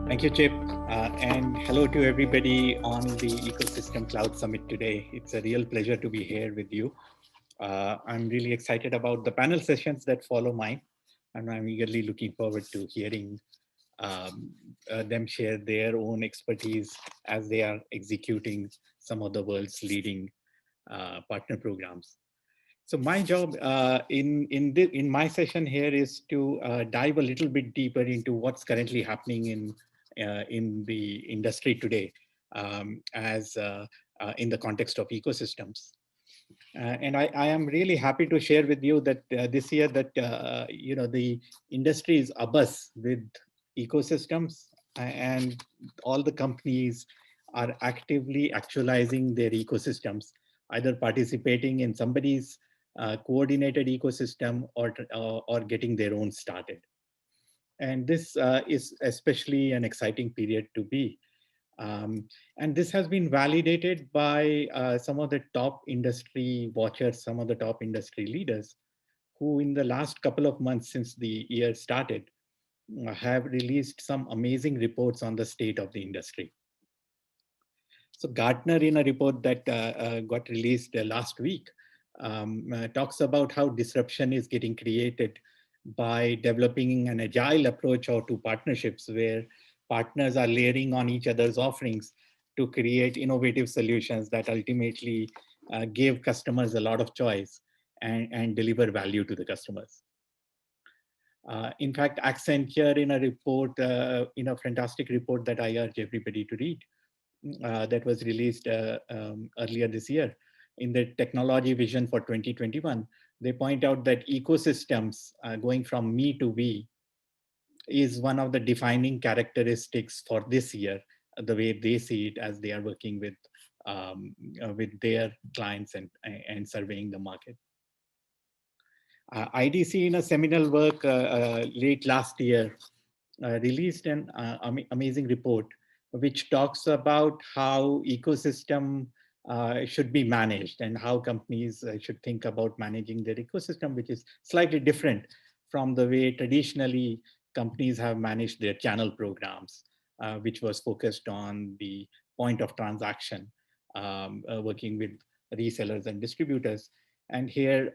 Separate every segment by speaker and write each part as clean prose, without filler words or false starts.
Speaker 1: Thank you, Chip. And hello to everybody on the Ecosystem Cloud Summit today. It's a real pleasure to be here with you. I'm really excited about the panel sessions that follow mine, and I'm eagerly looking forward to hearing them share their own expertise as they are executing some of the world's leading partner programs. So my job in my session here is to dive a little bit deeper into what's currently happening in the industry today, as in the context of ecosystems. And I am really happy to share with you that this year that the industry is abuzz with ecosystems, and all the companies are actively actualizing their ecosystems, either participating in somebody's coordinated ecosystem or getting their own started. And this is especially an exciting period to be. Um, and this has been validated by some of the top industry watchers, some of the top industry leaders, who in the last couple of months since the year started have released some amazing reports on the state of the industry. So Gartner, in a report that got released last week, talks about how disruption is getting created by developing an agile approach or to partnerships where partners are layering on each other's offerings to create innovative solutions that ultimately give customers a lot of choice and deliver value to the customers. In fact, Accenture in a report, in a fantastic report that I urge everybody to read, that was released earlier this year in the technology vision for 2021, they point out that ecosystems going from me to we is one of the defining characteristics for this year, the way they see it as they are working with their clients and surveying the market. IDC in a seminal work late last year released an amazing report which talks about how ecosystem should be managed and how companies should think about managing their ecosystem, which is slightly different from the way traditionally companies have managed their channel programs, which was focused on the point of transaction, working with resellers and distributors. And here,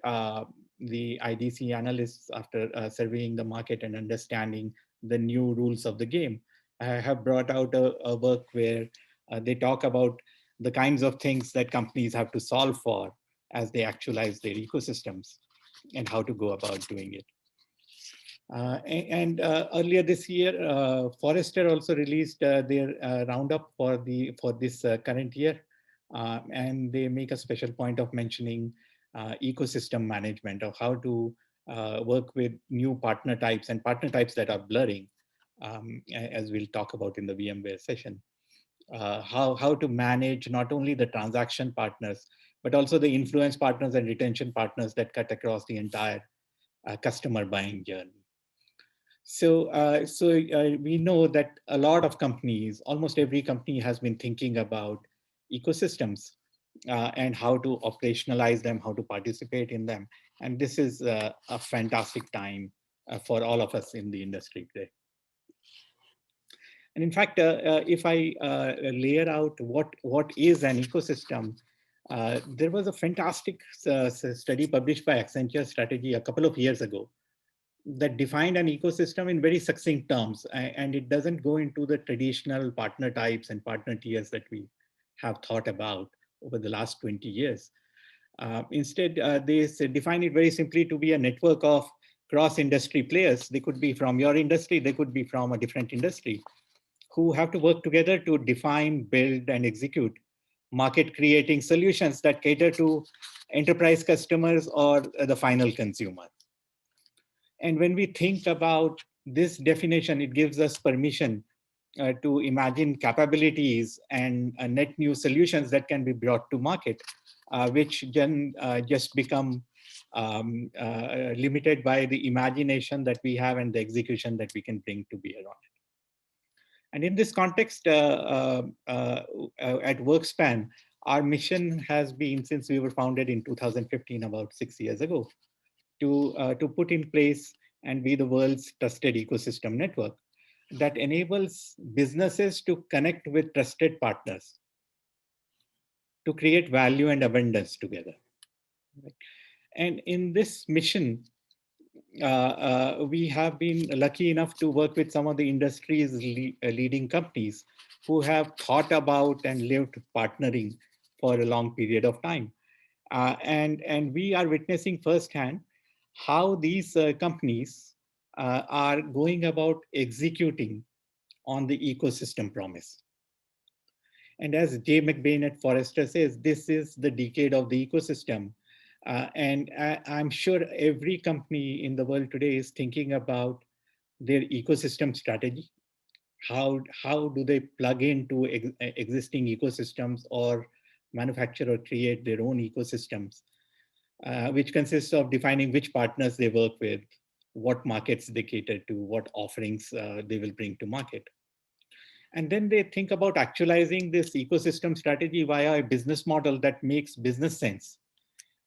Speaker 1: the IDC analysts, after surveying the market and understanding the new rules of the game, have brought out a work where they talk about the kinds of things that companies have to solve for as they actualize their ecosystems and how to go about doing it. Earlier this year, Forrester also released their roundup for this current year, and they make a special point of mentioning ecosystem management, of how to work with new partner types and partner types that are blurring, as we'll talk about in the VMware session. How to manage not only the transaction partners, but also the influence partners and retention partners that cut across the entire customer buying journey. So we know that a lot of companies, almost every company, has been thinking about ecosystems and how to operationalize them, how to participate in them. And this is a fantastic time for all of us in the industry today. And in fact, if I layer out what is an ecosystem, there was a fantastic study published by Accenture Strategy a couple of years ago that defined an ecosystem in very succinct terms, and it doesn't go into the traditional partner types and partner tiers that we have thought about over the last 20 years. Instead, they define it very simply to be a network of cross-industry players. They could be from your industry, they could be from a different industry, who have to work together to define, build, and execute market-creating solutions that cater to enterprise customers or the final consumer. And when we think about this definition, it gives us permission to imagine capabilities and net new solutions that can be brought to market, which then just become limited by the imagination that we have and the execution that we can bring to bear on it. And in this context, at WorkSpan, our mission has been, since we were founded in 2015, about 6 years ago, to put in place and be the world's trusted ecosystem network that enables businesses to connect with trusted partners to create value and abundance together. And in this mission, we have been lucky enough to work with some of the industry's leading companies who have thought about and lived partnering for a long period of time. And we are witnessing firsthand how these companies are going about executing on the ecosystem promise. And as Jay McBain at Forrester says, this is the decade of the ecosystem. I'm sure every company in the world today is thinking about their ecosystem strategy. How do they plug into existing ecosystems or manufacture or create their own ecosystems, which consists of defining which partners they work with, what markets they cater to, what offerings they will bring to market. And then they think about actualizing this ecosystem strategy via a business model that makes business sense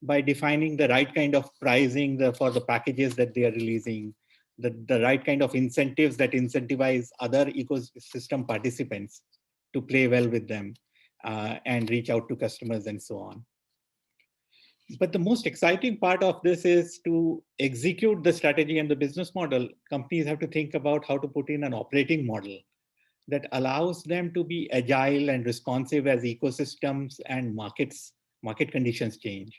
Speaker 1: by defining the right kind of pricing for the packages that they are releasing, the right kind of incentives that incentivize other ecosystem participants to play well with them and reach out to customers and so on. But the most exciting part of this is to execute the strategy and the business model. Companies have to think about how to put in an operating model that allows them to be agile and responsive as ecosystems and market conditions change,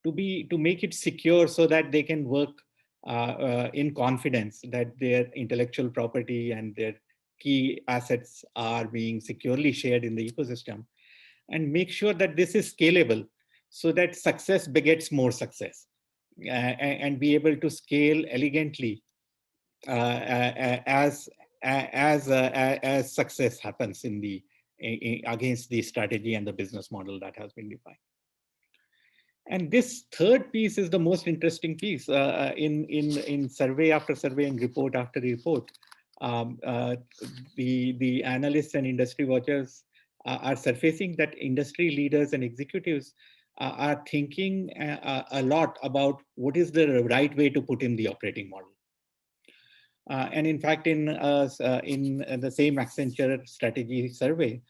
Speaker 1: to make it secure so that they can work in confidence that their intellectual property and their key assets are being securely shared in the ecosystem, and make sure that this is scalable so that success begets more success, and be able to scale elegantly as as success happens in the against the strategy and the business model that has been defined. And this third piece is the most interesting piece. In survey after survey and report after report, the analysts and industry watchers are surfacing that industry leaders and executives are thinking a lot about what is the right way to put in the operating model. And in fact, in the same Accenture strategy survey,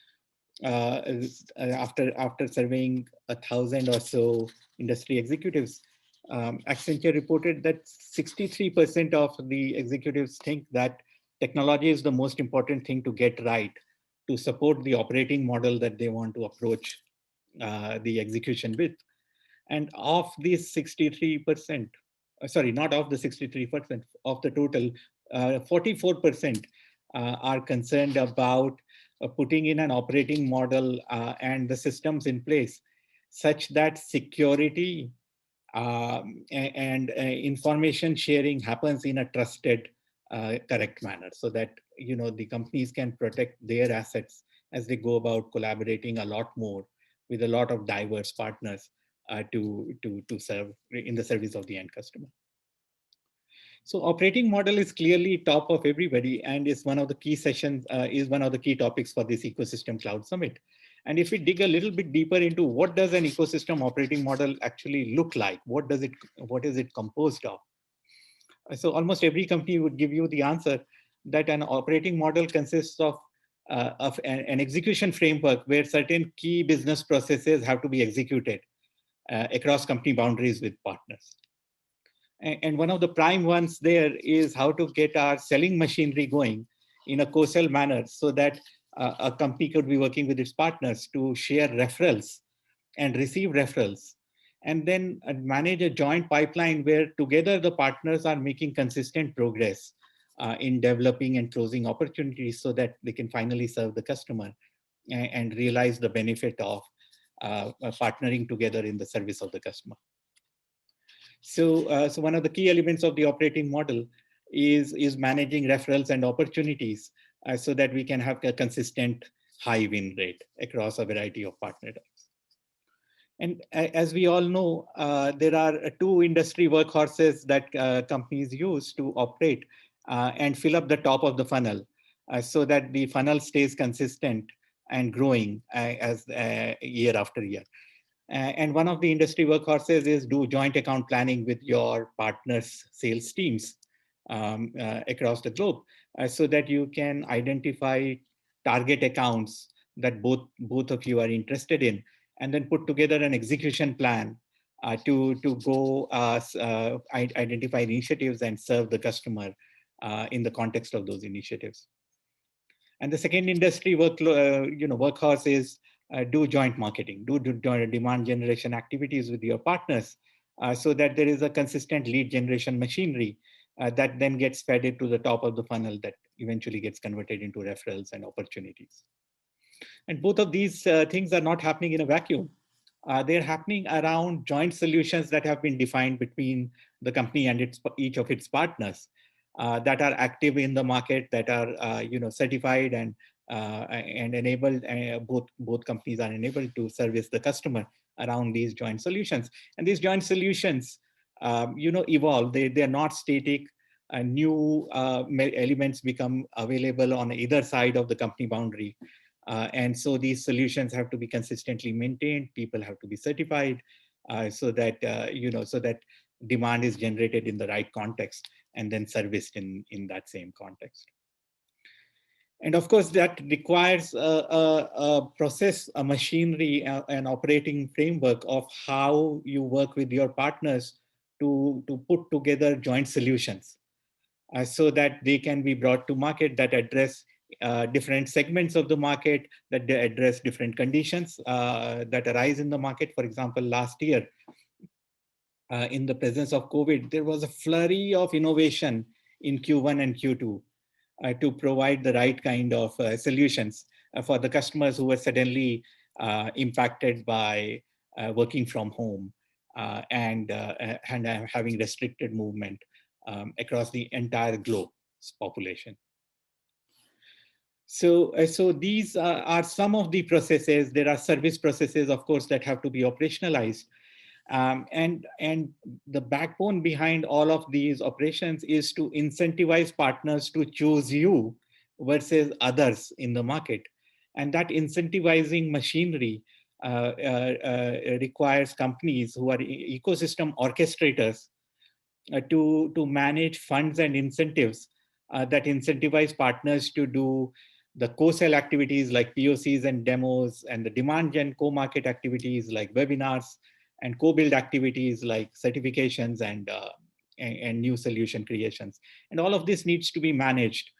Speaker 1: after surveying 1,000 or so industry executives, Accenture reported that 63% of the executives think that technology is the most important thing to get right to support the operating model that they want to approach the execution with. And of these 63%, sorry, not of the 63%, of the total, 44% are concerned about putting in an operating model and the systems in place such that security and information sharing happens in a trusted, correct manner, so that the companies can protect their assets as they go about collaborating a lot more with a lot of diverse partners to serve in the service of the end customer. So operating model is clearly top of everybody, and is one of the key sessions, is one of the key topics for this Ecosystem Cloud Summit. And if we dig a little bit deeper into what does an ecosystem operating model actually look like, what is it composed of? So almost every company would give you the answer that an operating model consists of an execution framework where certain key business processes have to be executed across company boundaries with partners. And one of the prime ones there is how to get our selling machinery going in a co-sell manner so that a company could be working with its partners to share referrals and receive referrals, and then manage a joint pipeline where together the partners are making consistent progress in developing and closing opportunities so that they can finally serve the customer and realize the benefit of partnering together in the service of the customer. So one of the key elements of the operating model is managing referrals and opportunities so that we can have a consistent high win rate across a variety of partner types. And as we all know, there are two industry workhorses that companies use to operate and fill up the top of the funnel so that the funnel stays consistent and growing as year after year. And one of the industry workhorses is do joint account planning with your partners' sales teams across the globe, so that you can identify target accounts that both of you are interested in, and then put together an execution plan to go identify initiatives and serve the customer in the context of those initiatives. And the second industry workhorse is do joint marketing, do demand generation activities with your partners, so that there is a consistent lead generation machinery that then gets fed into the top of the funnel that eventually gets converted into referrals and opportunities. And both of these things are not happening in a vacuum. They're happening around joint solutions that have been defined between the company and each of its partners, that are active in the market, that are certified and enabled. Both companies are enabled to service the customer around these joint solutions. And these joint solutions, evolve. They're not static. New elements become available on either side of the company boundary. And so these solutions have to be consistently maintained. People have to be certified, so that demand is generated in the right context and then serviced in that same context. And of course, that requires a process, a machinery, an operating framework of how you work with your partners to put together joint solutions, so that they can be brought to market, that address different segments of the market, that they address different conditions that arise in the market. For example, last year, in the presence of COVID, there was a flurry of innovation in Q1 and Q2 to provide the right kind of solutions for the customers who were suddenly impacted by working from home and having restricted movement across the entire globe's population. So these are some of the processes. There are service processes, of course, that have to be operationalized. And the backbone behind all of these operations is to incentivize partners to choose you versus others in the market. And that incentivizing machinery requires companies who are ecosystem orchestrators to manage funds and incentives that incentivize partners to do the co-sell activities like POCs and demos, and the demand gen co-market activities like webinars, and co-build activities like certifications and new solution creations. And all of this needs to be managed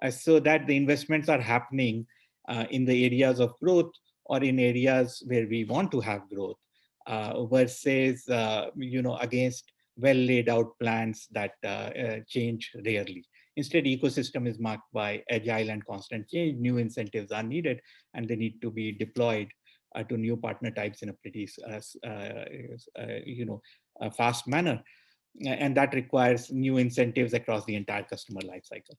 Speaker 1: so that the investments are happening in the areas of growth or in areas where we want to have growth, versus against well laid out plans that change rarely. Instead, ecosystem is marked by agile and constant change. New incentives are needed, and they need to be deployed to new partner types in a pretty fast manner. And that requires new incentives across the entire customer lifecycle.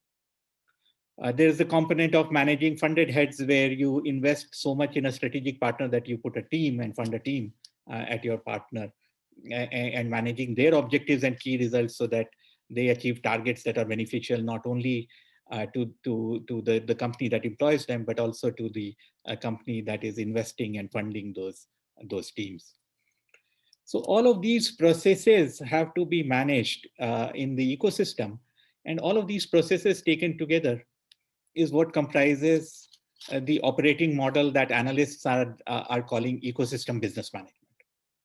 Speaker 1: There's a component of managing funded heads where you invest so much in a strategic partner that you put a team and fund a team at your partner, and managing their objectives and key results so that they achieve targets that are beneficial not only to the company that employs them, but also to the company that is investing and funding those teams. So all of these processes have to be managed in the ecosystem, and all of these processes taken together is what comprises the operating model that analysts are calling ecosystem business management.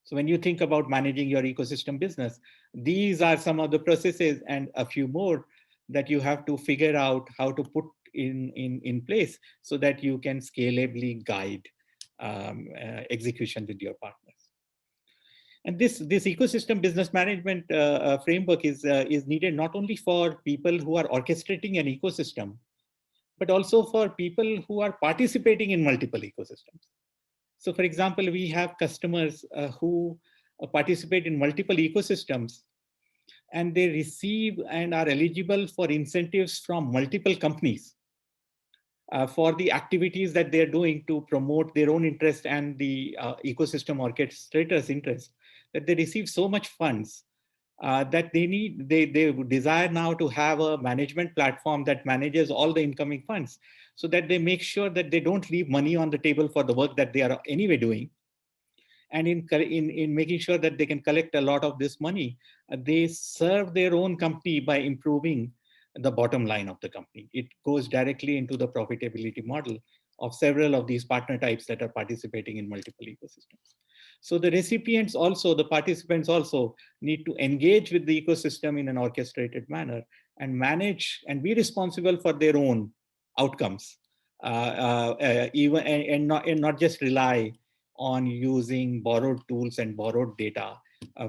Speaker 1: So when you think about managing your ecosystem business, these are some of the processes and a few more that you have to figure out how to put in place so that you can scalably guide execution with your partners. And this ecosystem business management framework is needed not only for people who are orchestrating an ecosystem, but also for people who are participating in multiple ecosystems. So for example, we have customers who participate in multiple ecosystems, and they receive and are eligible for incentives from multiple companies for the activities that they're doing to promote their own interest and the ecosystem orchestrator's interest, that they receive so much funds that they desire now to have a management platform that manages all the incoming funds, so that they make sure that they don't leave money on the table for the work that they are anyway doing. And in making sure that they can collect a lot of this money, they serve their own company by improving the bottom line of the company. It goes directly into the profitability model of several of these partner types that are participating in multiple ecosystems. So the recipients also, the participants also need to engage with the ecosystem in an orchestrated manner and manage and be responsible for their own outcomes, even and not just rely on using borrowed tools and borrowed data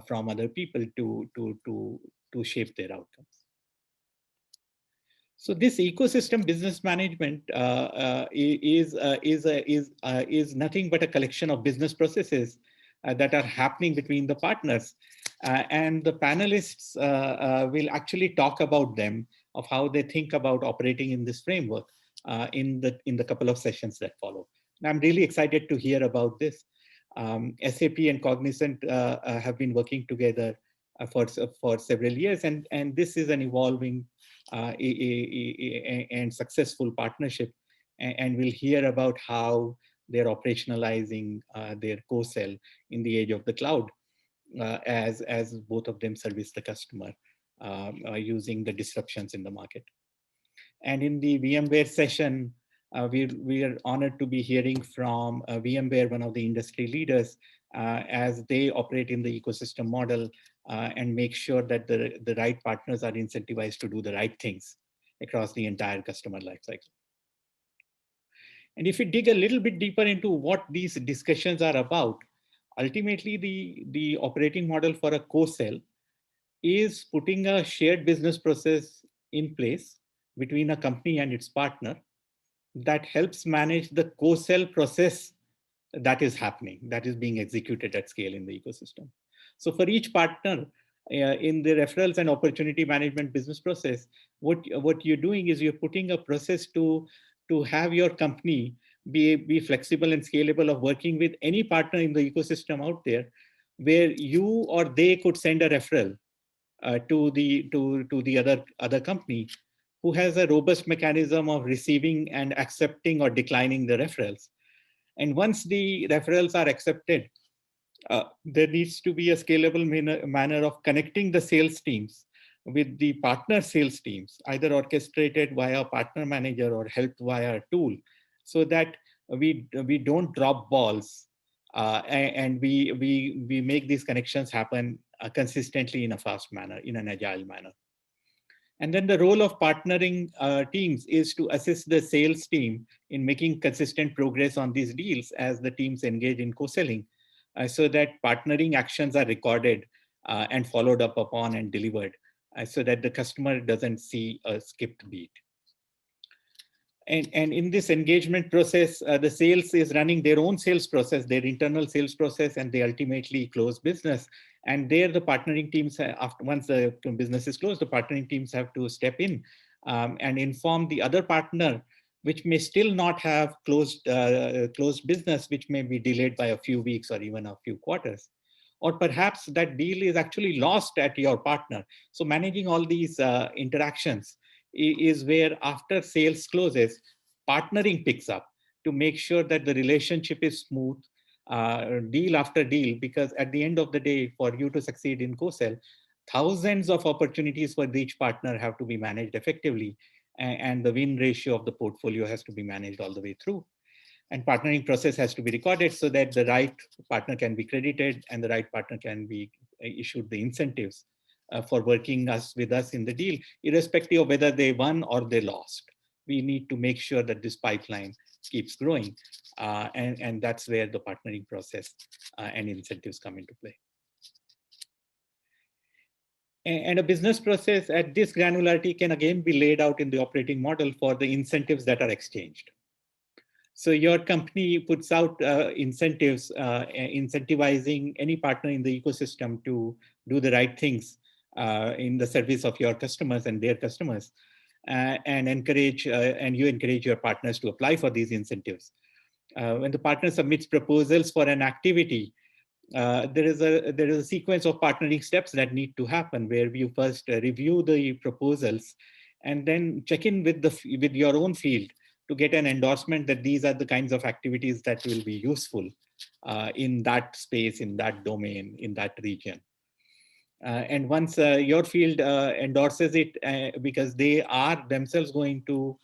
Speaker 1: from other people to shape their outcomes. So this ecosystem business management is nothing but a collection of business processes that are happening between the partners, and the panelists will actually talk about them, of how they think about operating in this framework in the couple of sessions that follow. And I'm really excited to hear about this. SAP and Cognizant have been working together for several years, and this is an evolving and successful partnership, and we'll hear about how they're operationalizing their co-sell in the age of the cloud, as both of them service the customer using the disruptions in the market. And in the VMware session, we are honored to be hearing from VMware, one of the industry leaders, as they operate in the ecosystem model and make sure that the right partners are incentivized to do the right things across the entire customer lifecycle. And if we dig a little bit deeper into what these discussions are about, ultimately the operating model for a co-sell is putting a shared business process in place between a company and its partner that helps manage the co-sell process that is happening, that is being executed at scale in the ecosystem. So for each partner in the referrals and opportunity management business process, what you're doing is you're putting a process to have your company be flexible and scalable of working with any partner in the ecosystem out there, where you or they could send a referral to the other company who has a robust mechanism of receiving and accepting or declining the referrals. And once the referrals are accepted, there needs to be a scalable manner of connecting the sales teams with the partner sales teams, either orchestrated via a partner manager or helped via a tool, so that we don't drop balls, and we make these connections happen consistently in a fast manner, in an agile manner. And then the role of partnering teams is to assist the sales team in making consistent progress on these deals as the teams engage in co-selling, so that partnering actions are recorded and followed up upon and delivered, so that the customer doesn't see a skipped beat. And in this engagement process, the sales is running their own sales process, their internal sales process, and they ultimately close business. And there, the partnering teams, after once the business is closed, the partnering teams have to step in and inform the other partner, which may still not have closed business, which may be delayed by a few weeks or even a few quarters. Or perhaps that deal is actually lost at your partner. So managing all these interactions is where, after sales closes, partnering picks up to make sure that the relationship is smooth, deal after deal, because at the end of the day, for you to succeed in co-sell, thousands of opportunities for each partner have to be managed effectively, and the win ratio of the portfolio has to be managed all the way through. And partnering process has to be recorded so that the right partner can be credited and the right partner can be issued the incentives for working with us in the deal, irrespective of whether they won or they lost. We need to make sure that this pipeline keeps growing, and that's where the partnering process and incentives come into play. And a business process at this granularity can again be laid out in the operating model for the incentives that are exchanged. So your company puts out incentives, incentivizing any partner in the ecosystem to do the right things in the service of your customers and their customers, and you encourage your partners to apply for these incentives. When the partner submits proposals for an activity, there is a sequence of partnering steps that need to happen, where you first review the proposals and then check in with your own field to get an endorsement that these are the kinds of activities that will be useful in that space, in that domain, in that region. And once your field endorses it, because they are themselves going to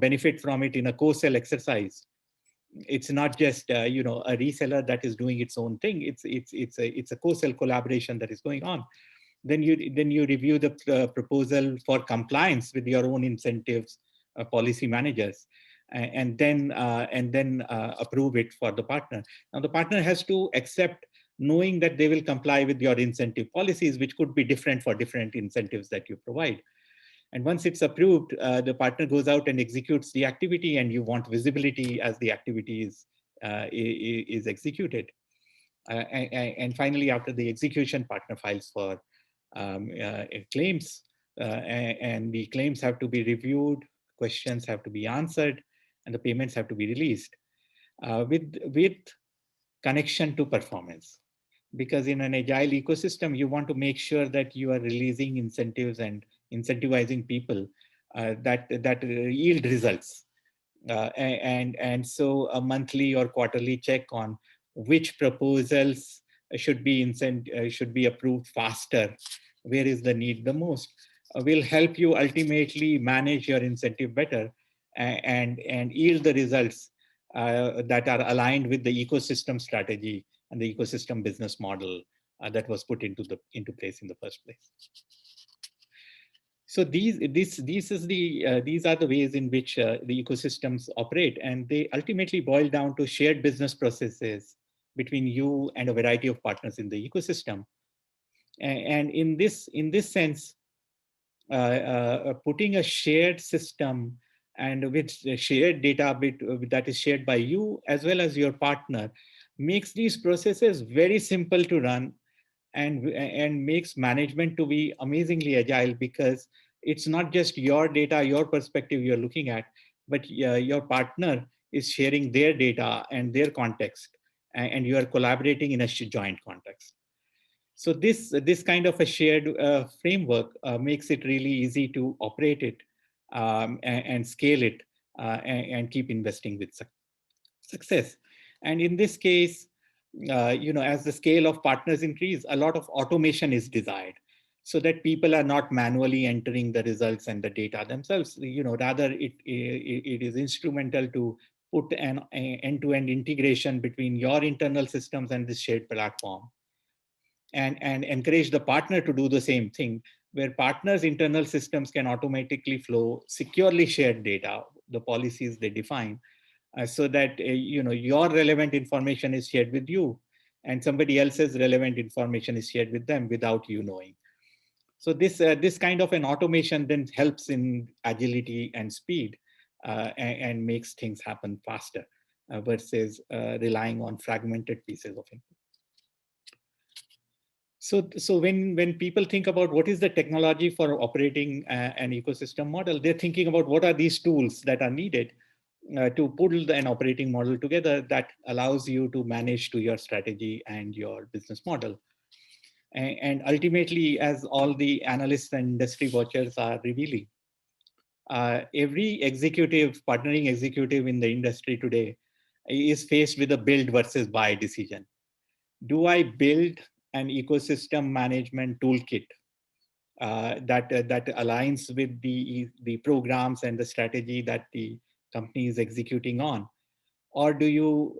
Speaker 1: benefit from it in a co-sell exercise. It's not just a reseller that is doing its own thing. It's a co-sell collaboration that is going on. Then you review the proposal for compliance with your own incentives policy managers, and then approve it for the partner. Now the partner has to accept, knowing that they will comply with your incentive policies, which could be different for different incentives that you provide. And once it's approved, the partner goes out and executes the activity, and you want visibility as the activity is executed. And finally, after the execution, partner files for claims, and the claims have to be reviewed, questions have to be answered, and the payments have to be released with connection to performance. Because in an agile ecosystem, you want to make sure that you are releasing incentives and incentivizing people that yield results. So a monthly or quarterly check on which proposals should be approved faster, where is the need the most, will help you ultimately manage your incentive better, and yield the results that are aligned with the ecosystem strategy and the ecosystem business model that was put into place in the first place. So these are the ways in which the ecosystems operate, and they ultimately boil down to shared business processes between you and a variety of partners in the ecosystem. And in this sense, putting a shared system and with shared data that is shared by you as well as your partner makes these processes very simple to run, and makes management to be amazingly agile, because it's not just your data, your perspective you're looking at, but your partner is sharing their data and their context, and you are collaborating in a joint context. So this kind of a shared framework makes it really easy to operate it, and scale it, and keep investing with success. And in this case, as the scale of partners increase, a lot of automation is desired, so that people are not manually entering the results and the data themselves. Rather it is instrumental to put an end-to-end integration between your internal systems and this shared platform, and encourage the partner to do the same thing, where partners' internal systems can automatically flow securely shared data, the policies they define, so that your relevant information is shared with you, and somebody else's relevant information is shared with them without you knowing. So this kind of an automation then helps in agility and speed, and makes things happen faster, versus relying on fragmented pieces of information. So when people think about what is the technology for operating an ecosystem model, they're thinking about what are these tools that are needed to pull an operating model together that allows you to manage to your strategy and your business model. And ultimately, as all the analysts and industry watchers are revealing, every partnering executive in the industry today is faced with a build versus buy decision. Do I build an ecosystem management toolkit that aligns with the programs and the strategy that the company is executing on? Or do you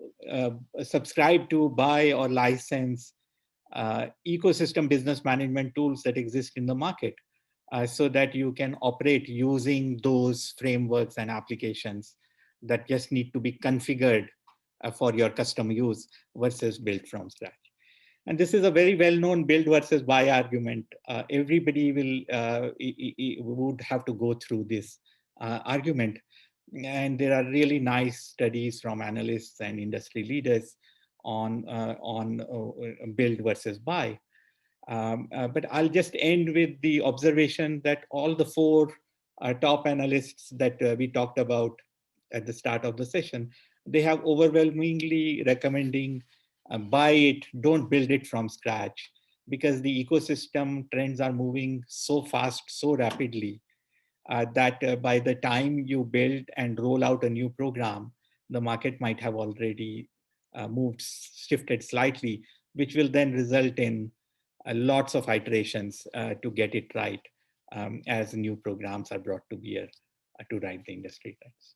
Speaker 1: subscribe to, buy, or license ecosystem business management tools that exist in the market, so that you can operate using those frameworks and applications that just need to be configured for your custom use, versus built from scratch? And this is a very well-known build versus buy argument. Everybody would have to go through this argument. And there are really nice studies from analysts and industry leaders on build versus buy. But I'll just end with the observation that all the four top analysts that we talked about at the start of the session, they have overwhelmingly recommending buy it, don't build it from scratch, because the ecosystem trends are moving so fast, so rapidly, that by the time you build and roll out a new program, the market might have already shifted slightly, which will then result in lots of iterations to get it right as new programs are brought to bear to ride the industry trends.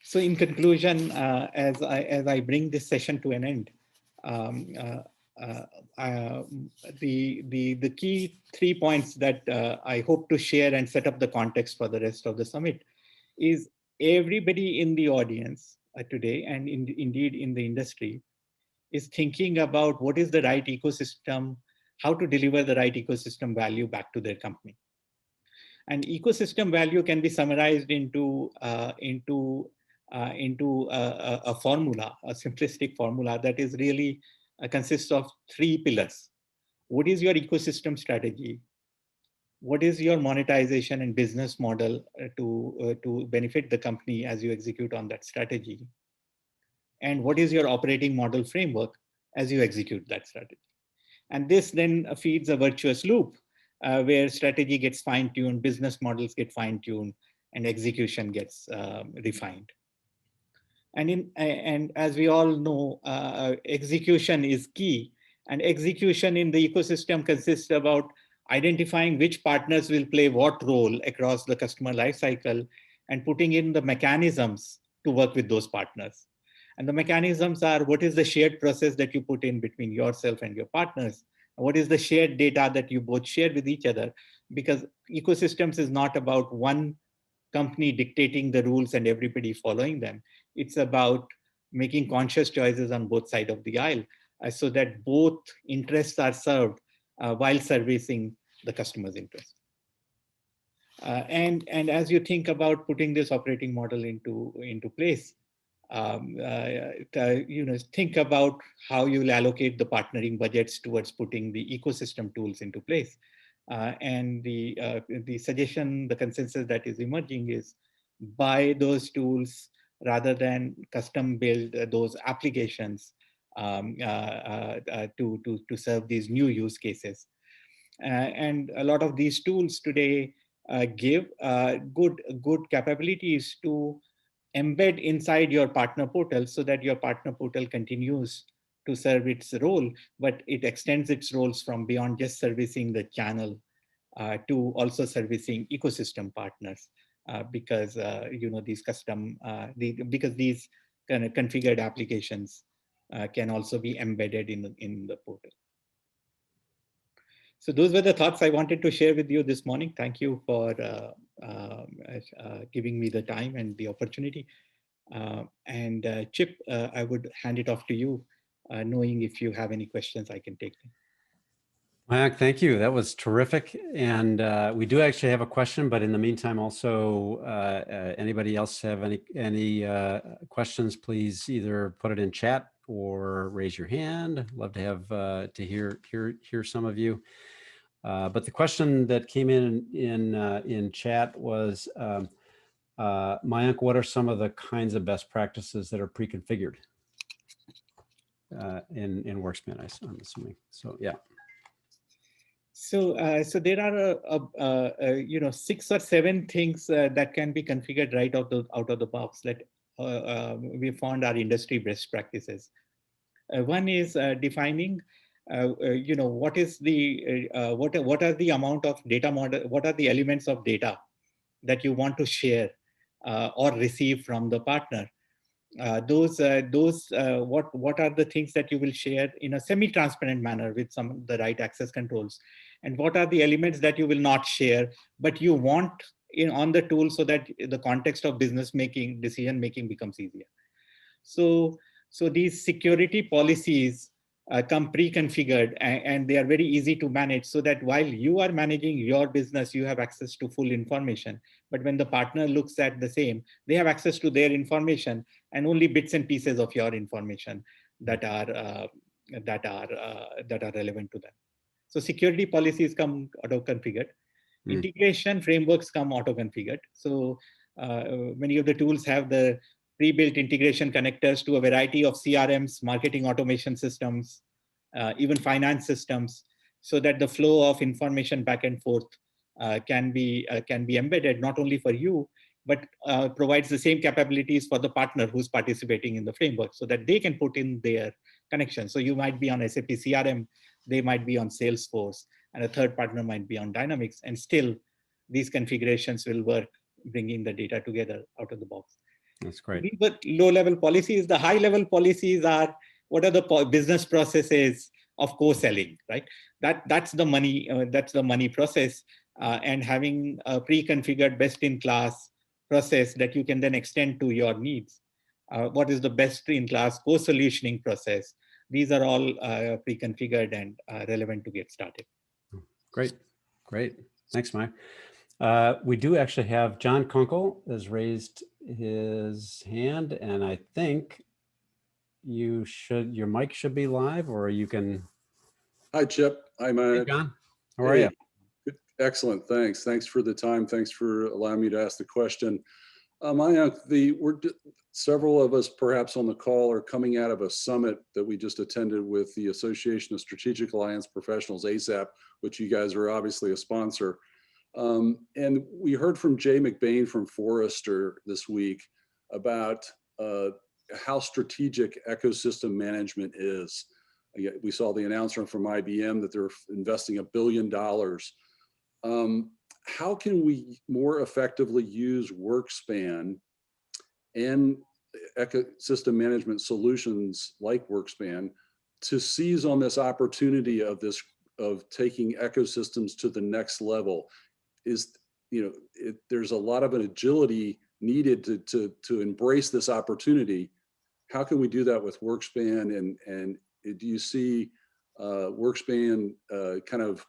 Speaker 1: So in conclusion, as I bring this session to an end, um, the key 3 points that I hope to share and set up the context for the rest of the summit is everybody in the audience today and indeed in the industry is thinking about what is the right ecosystem, how to deliver the right ecosystem value back to their company. And ecosystem value can be summarized into a formula, a simplistic formula that is really consists of 3 pillars. What is your ecosystem strategy? What is your monetization and business model to benefit the company as you execute on that strategy? And what is your operating model framework as you execute that strategy? And this then feeds a virtuous loop where strategy gets fine-tuned, business models get fine-tuned, and execution gets refined. And as we all know, execution is key. And execution in the ecosystem consists about identifying which partners will play what role across the customer lifecycle and putting in the mechanisms to work with those partners. And the mechanisms are, what is the shared process that you put in between yourself and your partners? What is the shared data that you both share with each other? Because ecosystems is not about one company dictating the rules and everybody following them. It's about making conscious choices on both sides of the aisle so that both interests are served while servicing the customer's interest. And as you think about putting this operating model into place, think about how you'll allocate the partnering budgets towards putting the ecosystem tools into place. And the suggestion, the consensus that is emerging is buy those tools rather than custom build those applications to serve these new use cases. And a lot of these tools today give good capabilities to embed inside your partner portal so that your partner portal continues to serve its role, but it extends its roles from beyond just servicing the channel to also servicing ecosystem partners because these because these kind of configured applications can also be embedded in the portal. So those were the thoughts I wanted to share with you this morning. Thank you for giving me the time and the opportunity. And Chip, I would hand it off to you, knowing if you have any questions, I can take them.
Speaker 2: Mayank, thank you. That was terrific. And we do actually have a question, but in the meantime, also, anybody else have any questions, please either put it in chat or raise your hand. Love to have to hear some of you. But the question that came in chat was, Mayank, what are some of the kinds of best practices that are pre-configured in WorkSpan? I'm assuming. So yeah.
Speaker 1: So there are 6 or 7 things that can be configured right out of the box that we found are industry best practices. One is defining, what is the what are the amount of data model, what are the elements of data that you want to share or receive from the partner. What are the things that you will share in a semi-transparent manner with the right access controls, and what are the elements that you will not share but you want on the tool so that the context of business making, decision making becomes easier. So these security policies come pre-configured and they are very easy to manage so that while you are managing your business, you have access to full information. But when the partner looks at the same, they have access to their information and only bits and pieces of your information that are relevant to them. So security policies come auto-configured. Integration frameworks come auto-configured. So many of the tools have the pre-built integration connectors to a variety of CRMs, marketing automation systems, even finance systems, so that the flow of information back and forth can be embedded not only for you, but provides the same capabilities for the partner who's participating in the framework so that they can put in their connection. So you might be on SAP CRM, they might be on Salesforce, and a third partner might be on Dynamics, and still these configurations will work, bringing the data together out of the box.
Speaker 2: That's great.
Speaker 1: These were low-level policies. The high-level policies are what are the business processes of co-selling, right? That's the money. That's the money process, and having a pre-configured best-in-class process that you can then extend to your needs. What is the best-in-class co-solutioning process? These are all pre-configured and relevant to get started.
Speaker 2: Great, great. Thanks, Mike. We do actually have John Kunkel has raised his hand, and I think your mic should be live, or you can.
Speaker 3: Hi, Chip. Hi,
Speaker 2: Hey, John. How are you?
Speaker 3: Good. Excellent. Thanks. Thanks for the time. Thanks for allowing me to ask the question. Mayank, several of us perhaps on the call are coming out of a summit that we just attended with the Association of Strategic Alliance Professionals, ASAP, which you guys are obviously a sponsor. And we heard from Jay McBain from Forrester this week about how strategic ecosystem management is. We saw the announcement from IBM that they're investing $1 billion. How can we more effectively use WorkSpan and ecosystem management solutions like WorkSpan to seize on this opportunity of taking ecosystems to the next level? There's a lot of an agility needed to embrace this opportunity. How can we do that with WorkSpan, and do you see WorkSpan kind of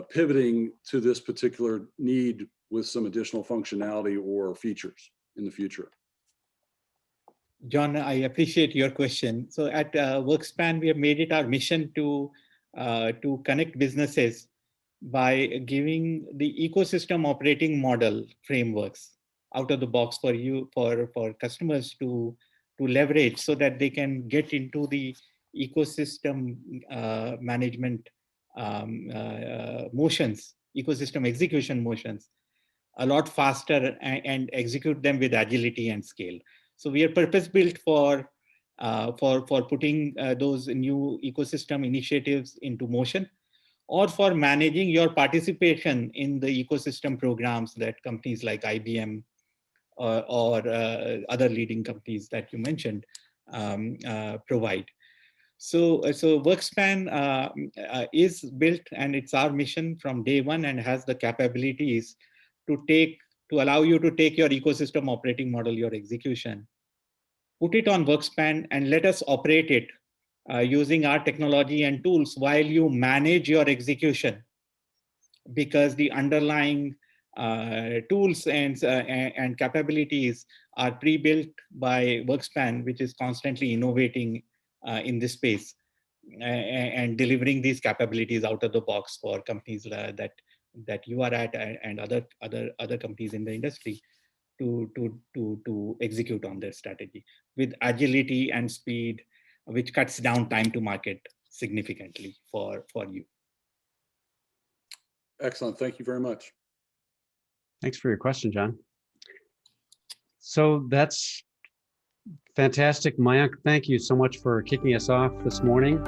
Speaker 3: pivoting to this particular need with some additional functionality or features in the future?
Speaker 1: John, I appreciate your question. So at WorkSpan, we have made it our mission to connect businesses by giving the ecosystem operating model frameworks out of the box for customers to leverage, so that they can get into the ecosystem management motions, ecosystem execution motions, a lot faster and execute them with agility and scale. So we are purpose built for putting those new ecosystem initiatives into motion, or for managing your participation in the ecosystem programs that companies like IBM or other leading companies that you mentioned provide. So WorkSpan is built, and it's our mission from day one, and has the capabilities to allow you to take your ecosystem operating model, your execution, put it on WorkSpan, and let us operate it using our technology and tools while you manage your execution, because the underlying tools and capabilities are pre-built by WorkSpan, which is constantly innovating in this space and delivering these capabilities out of the box for companies that you are at, and other companies in the industry to execute on their strategy with agility and speed, which cuts down time to market significantly for you.
Speaker 3: Excellent. Thank you very much.
Speaker 2: Thanks for your question, John. So that's fantastic. Mayank, thank you so much for kicking us off this morning.